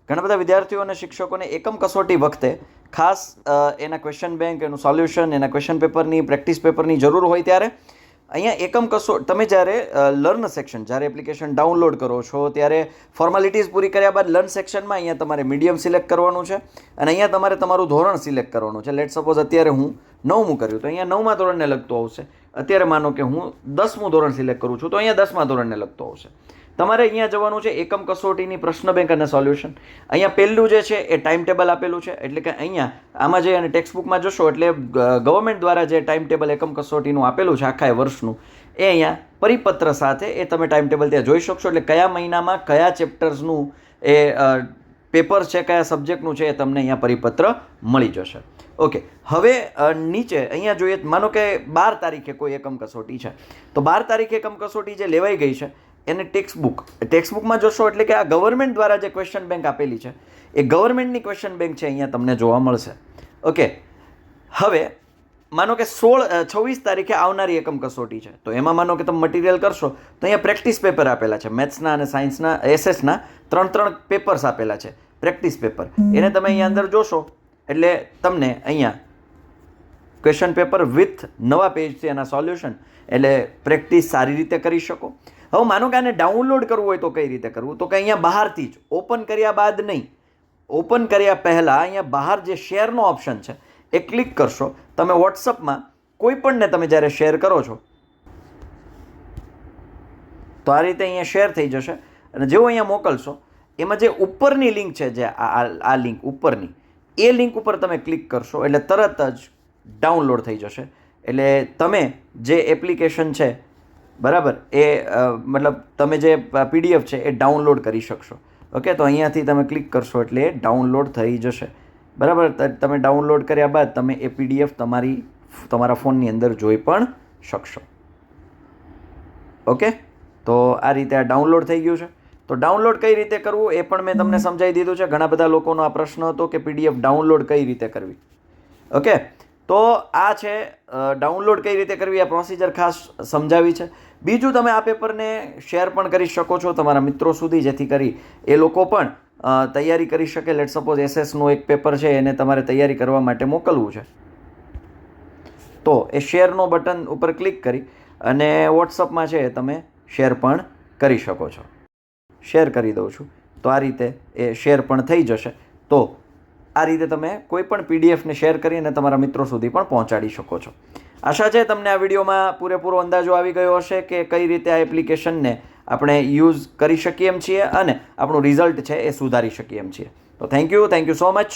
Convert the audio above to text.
ઘણા બધા વિદ્યાર્થીઓ અને શિક્ષકોને એકમ કસોટી વખતે ખાસ એના ક્વેશ્ચન બેંક, એનું સોલ્યુશન, એના ક્વેશ્ચન પેપરની, પ્રેક્ટિસ પેપરની જરૂર હોય ત્યારે અહીંયા એકમ તમે જ્યારે લર્ન સેક્શન, જ્યારે એપ્લિકેશન ડાઉનલોડ કરો છો ત્યારે ફોર્માલિટીઝ પૂરી કર્યા બાદ લર્ન સેક્શનમાં અહીંયા તમારે મીડિયમ સિલેક્ટ કરવાનું છે અને અહીંયા તમારે તમારું ધોરણ સિલેક્ટ કરવાનું છે. લેટ સપોઝ અત્યારે હું 9મું કર્યું તો અહીંયા 9મા ધોરણને લગતું આવશે. અત્યારે માનો કે હું 10મું ધોરણ સિલેક્ટ કરું છું તો અહીંયા 10મા ધોરણને લગતું આવશે. તમારે અહીંયા જવાનું છે એકમ કસોટીની પ્રશ્ન બેંક અને સોલ્યુશન. અહીંયા પહેલું જે છે એ ટાઈમ ટેબલ આપેલું છે, એટલે કે અહીંયા આમાં જે અને ટેક્સ્ટબુકમાં જોશો એટલે ગવર્મેન્ટ દ્વારા જે ટાઈમ ટેબલ એકમ કસોટીનું આપેલું છે આખા વર્ષનું, એ અહીંયા પરિપત્ર સાથે એ તમે ટાઈમ ટેબલ ત્યાં જોઈ શકશો. એટલે કયા મહિનામાં કયા ચેપ્ટર્સનું એ પેપર છે, કયા સબ્જેક્ટનું છે, એ તમને અહીંયા પરિપત્ર મળી જશે. ઓકે, હવે નીચે અહીંયા જોઈએ, માનો કે 12 તારીખે કોઈ એકમ કસોટી છે તો 12 તારીખે એકમ કસોટી જે લેવાઈ ગઈ છે એને ટેક્સ્ટબુકમાં જોશો એટલે કે આ ગવર્મેન્ટ દ્વારા જે ક્વેશ્ચન બેંક આપેલી છે એ ગવર્મેન્ટની ક્વેશ્ચન બેંક છે, અહીંયા તમને જોવા મળશે. ઓકે, હવે માનો કે 26 તારીખે આવનારી એકમ કસોટી છે તો એમાં માનો કે તમે મટીરિયલ કરશો તો અહીંયા પ્રેક્ટિસ પેપર આપેલા છે. મેથ્સના અને સાયન્સના એસએસના 3 પેપર્સ આપેલા છે, પ્રેક્ટિસ પેપર. એને તમે અહીંયા અંદર જોશો એટલે તમને અહીંયા ક્વેશ્ચન પેપર વિથ નવા પેજથી એના સોલ્યુશન, એટલે પ્રેક્ટિસ સારી રીતે કરી શકો. હવે માનો કે આને ડાઉનલોડ કરવું હોય તો કઈ રીતે કરવું, તો કે અહીંયા બહારથી જ, ઓપન કર્યા બાદ નહીં, ઓપન કર્યા પહેલાં અહીંયા બહાર જે શેરનો ઓપ્શન છે એ ક્લિક કરશો. તમે વોટ્સઅપમાં કોઈ પણને તમે જ્યારે શેર કરો છો તો આ રીતે અહીંયા શેર થઈ જશે અને જેવું અહીંયા મોકલશો એમાં જે ઉપરની લિંક છે, જે આ લિંક ઉપરની, એ લિંક ઉપર તમે ક્લિક કરશો એટલે તરત જ ડાઉનલોડ થઈ જશે. એટલે તમે જે એપ્લિકેશન છે બરાબર, એ મતલબ તમે જે પીડીએફ છે એ ડાઉનલોડ કરી શકશો. ઓકે, તો અહીંયાથી તમે ક્લિક કરશો એટલે એ ડાઉનલોડ થઈ જશે. બરાબર, તમે ડાઉનલોડ કર્યા બાદ તમે એ પીડીએફ તમારા ફોનની અંદર જોઈ પણ શકશો. ઓકે, તો આ રીતે આ ડાઉનલોડ થઈ ગયું છે. તો ડાઉનલોડ કઈ રીતે કરવું એ પણ મેં તમને સમજાવી દીધું છે. ઘણા બધા લોકોનો આ પ્રશ્ન હતો કે પીડીએફ ડાઉનલોડ કઈ રીતે કરવી. ઓકે, તો આ છે ડાઉનલોડ કઈ રીતે કરવી, આ પ્રોસિજર ખાસ સમજાવી છે. બીજું, તમે આ પેપરને શેર પણ કરી શકો છો તમારા મિત્રો સુધી, જેથી કરી એ લોકો પણ તૈયારી કરી શકે. લેટ સપોઝ એસએસનું એક પેપર છે એને તમારે તૈયારી કરવા માટે મોકલવું છે તો એ શેરનો બટન ઉપર ક્લિક કરી અને વોટ્સઅપમાં છે તમે શેર પણ કરી શકો છો. શેર કરી દઉં છું તો આ રીતે એ શેર પણ થઈ જશે. તો આ રીતે તમે કોઈ પણ પીડીએફને શેર કરીને તમારા મિત્રો સુધી પણ પહોંચાડી શકો છો. આશા છે તમને આ વિડીયોમાં પૂરેપૂરો અંદાજો આવી ગયો હશે કે કઈ રીતે આ એપ્લિકેશનને આપણે યુઝ કરી શકીએ એમ છીએ અને આપણું રિઝલ્ટ છે એ સુધારી શકીએ એમ છીએ. તો થેન્ક યુ સો મચ.